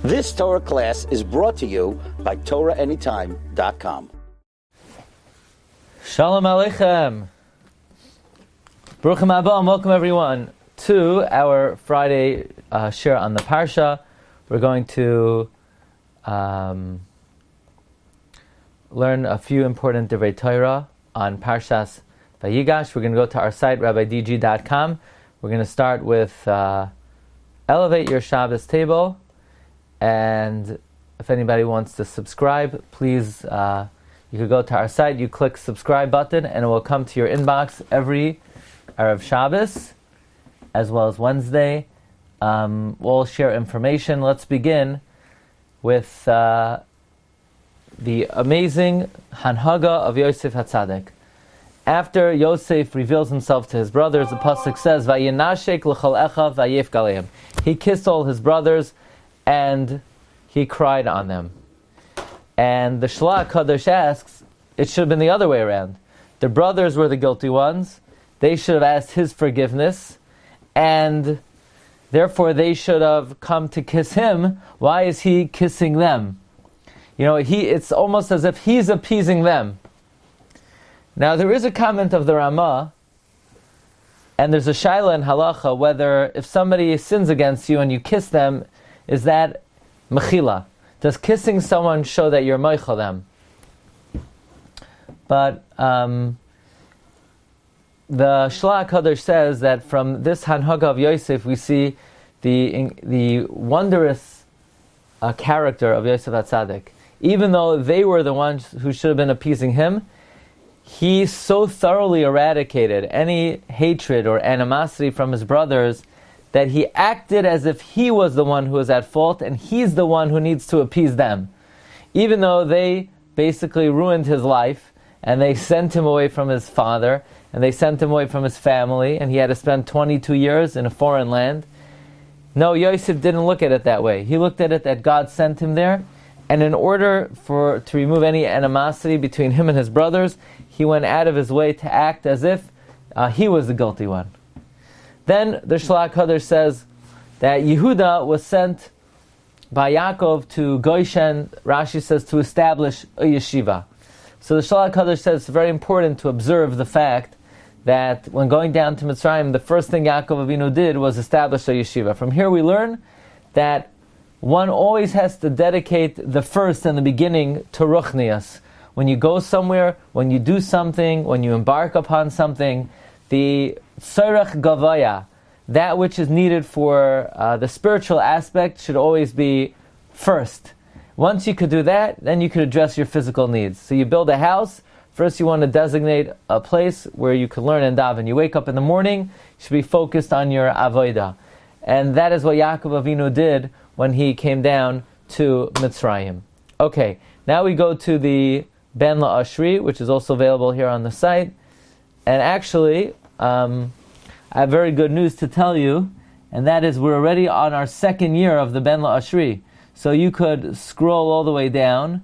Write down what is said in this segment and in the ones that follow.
This Torah class is brought to you by TorahAnytime.com. Shalom Aleichem. Baruchim Haba, and welcome everyone to our Friday Shiur on the Parsha. We're going to learn a few important Divrei Torah on Parshas Vayigash. We're going to go to our site, RabbiDG.com. We're going to start with Elevate Your Shabbos Table. And if anybody wants to subscribe, please, you could go to our site, you click subscribe button, and it will come to your inbox every Erev Shabbos, as well as Wednesday. We'll share information. Let's begin with the amazing Hanhaga of Yosef HaTzadik. After Yosef reveals himself to his brothers, the pasuk says, "Vayinashek l'chol echa vayif galeim." He kissed all his brothers, and he cried on them. And the Shlach Kadosh asks, it should have been the other way around. The brothers were the guilty ones. They should have asked his forgiveness, and therefore they should have come to kiss him. Why is he kissing them? It's almost as if he's appeasing them. Now there is a comment of the Ramah, and there's a shaila in halacha whether if somebody sins against you and you kiss them, is that mechila? Does kissing someone show that you're meichel them? But the Shlach Kadosh says that from this Hanhaga of Yosef we see the wondrous character of Yosef HaTzadik. Even though they were the ones who should have been appeasing him, he so thoroughly eradicated any hatred or animosity from his brothers that he acted as if he was the one who was at fault and he's the one who needs to appease them. Even though they basically ruined his life and they sent him away from his father and they sent him away from his family and he had to spend 22 years in a foreign land. No, Yosef didn't look at it that way. He looked at it that God sent him there, and in order to remove any animosity between him and his brothers, he went out of his way to act as if he was the guilty one. Then the Shlach Kadosh says that Yehuda was sent by Yaakov to Goshen, Rashi says, to establish a yeshiva. So the Shlach Kadosh says it's very important to observe the fact that when going down to Mitzrayim, the first thing Yaakov Avinu did was establish a yeshiva. From here we learn that one always has to dedicate the first and the beginning to Ruchnias. When you go somewhere, when you do something, when you embark upon something, the Tzorech Gavaya, that which is needed for the spiritual aspect, should always be first. Once you could do that, then you could address your physical needs. So you build a house, first you want to designate a place where you can learn and daven. You wake up in the morning, you should be focused on your avodah. And that is what Yaakov Avinu did when he came down to Mitzrayim. Okay, now we go to the Ben La'ashri, which is also available here on the site. And actually, I have very good news to tell you, and that is we're already on our second year of the Ben La'ashri. So you could scroll all the way down,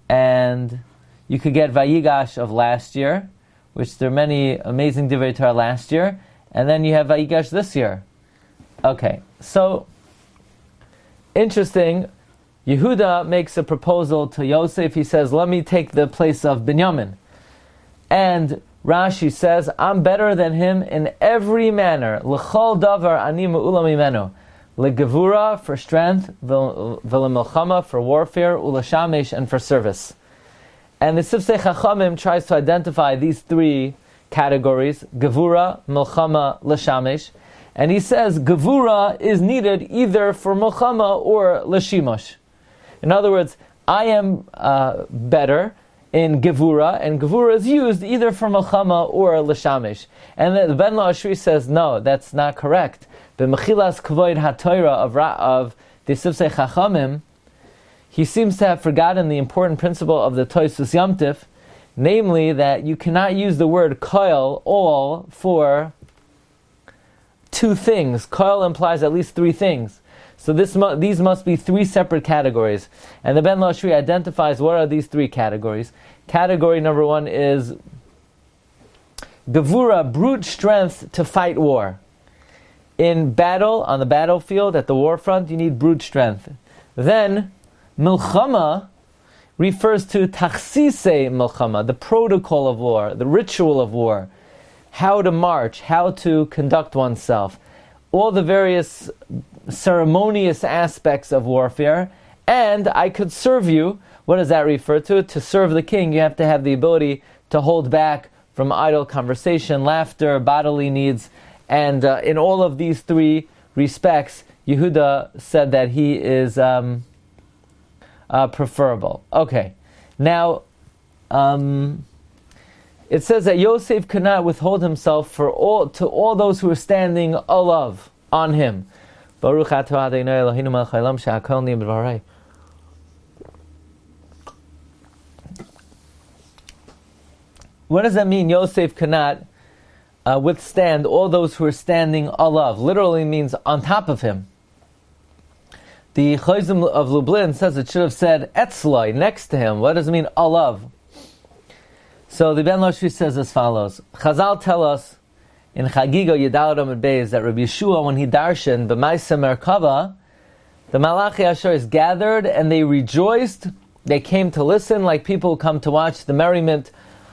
and you could get Vayigash of last year, which there are many amazing Divrei Torah last year, and then you have Vayigash this year. Okay, so interesting. Yehuda makes a proposal to Yosef. He says, let me take the place of Binyamin. And Rashi says, I'm better than him in every manner. L'chol davar ani me'ula mimenu. L'gevura, for strength, v'lemilchama, for warfare, u'lashamesh, and for service. And the Sifsei Chachamim tries to identify these three categories, gevura, milchama, l'shamesh. And he says, gevura is needed either for milchama or l'shimosh. In other words, I am better in gevura, and gevura is used either for milchama or l'shamish. And the Ben La'ashri says, no, that's not correct. The Mechilas Kavod HaTorah of the Sifsei Chachamim, he seems to have forgotten the important principle of the Tosus Yomtiv, namely that you cannot use the word koil, all, for two things. Koil implies at least three things. So these must be three separate categories. And the Ben La'ashri identifies what are these three categories. Category number one is Gevura, brute strength to fight war. In battle, on the battlefield, at the war front, you need brute strength. then milchama refers to tachsisei milchama, the protocol of war, the ritual of war, how to march, how to conduct oneself, all the various ceremonious aspects of warfare. And I could serve you. What does that refer to? To serve the king, you have to have the ability to hold back from idle conversation, laughter, bodily needs. And in all of these three respects, Yehuda said that he is preferable. Okay, now it says that Yosef could not withhold himself to all those who were standing alav on him. Baruch atah Adonai Eloheinu melech haolam she'hakol niyeh b'dvarei. What does that mean? Yosef cannot withstand all those who are standing alav. Literally means on top of him. The Chayzim of Lublin says it should have said etzloi, next to him. What does it mean alav? So the Ben Loshri says as follows. Chazal tell us in Chagiga Yedal Amud Beis that Rabbi Yeshua, when he darshan b'Maaseh Merkava, the Malachi Asher is gathered and they rejoiced. They came to listen like people who come to watch the merriment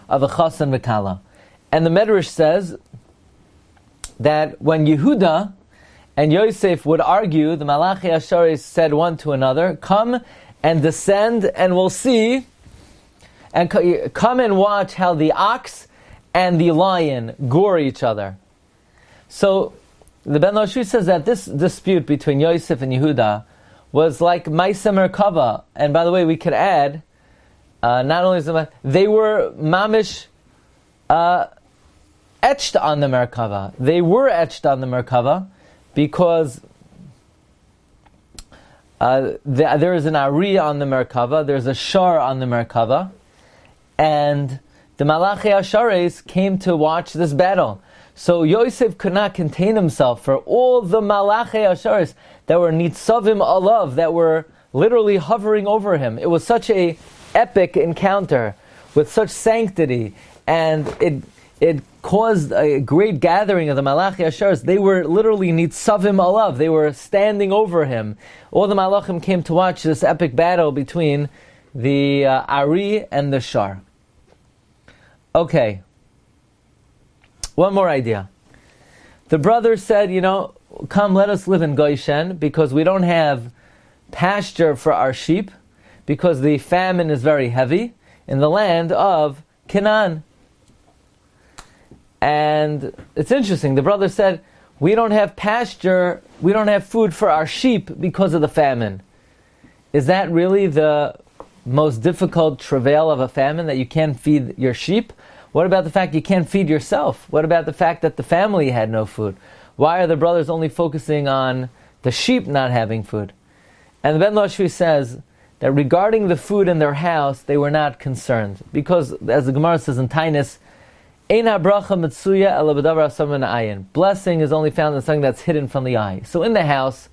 of a chas and v'kala. And the Medrash says that when Yehuda and Yosef would argue, the Malachi Asher said one to another, come and descend and we'll see, and come and watch how the ox and the lion gore each other. So the Ben Loshri says that this dispute between Yosef and Yehuda was like Maaseh Merkava. And by the way, we could add, not only is they were mamish etched on the Merkava. They were etched on the Merkava because there is an Ari on the Merkava, there's a Shar on the Merkava, and the Malachi Ashares came to watch this battle. So Yosef could not contain himself for all the Malachi Ashares that were nitzavim alav, that were literally hovering over him. It was such a epic encounter with such sanctity, and it caused a great gathering of the Malachi Ashares. They were literally nitzavim alav. They were standing over him. All the Malachim came to watch this epic battle between the Ari and the Shar. Okay. One more idea. The brothers said, come let us live in Goshen because we don't have pasture for our sheep because the famine is very heavy in the land of Canaan. And it's interesting. The brothers said, we don't have pasture, we don't have food for our sheep because of the famine. Is that really the most difficult travail of a famine, that you can't feed your sheep? What about the fact you can't feed yourself? What about the fact that the family had no food? Why are the brothers only focusing on the sheep not having food? And the Ben Loshri says that regarding the food in their house, they were not concerned. Because, as the Gemara says in Tainus, Ein habracha mitzuya ela b'davar asam min ha'ayin. Blessing is only found in something that's hidden from the eye. So in the house,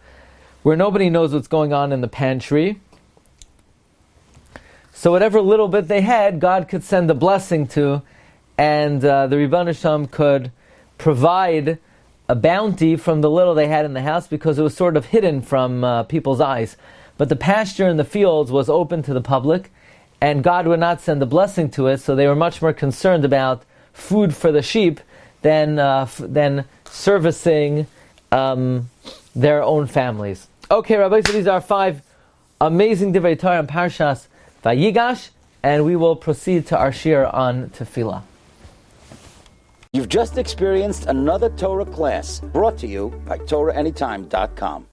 where nobody knows what's going on in the pantry, so whatever little bit they had, God could send a blessing to, and the Rebbeinu Shem could provide a bounty from the little they had in the house because it was sort of hidden from people's eyes. But the pasture in the fields was open to the public, and God would not send a blessing to it, so they were much more concerned about food for the sheep than servicing their own families. Okay, Rabbi, so these are 5 amazing Divrei Torah and Parshas Vayigash, and we will proceed to our Shiur on Tefillah. You've just experienced another Torah class brought to you by TorahAnytime.com.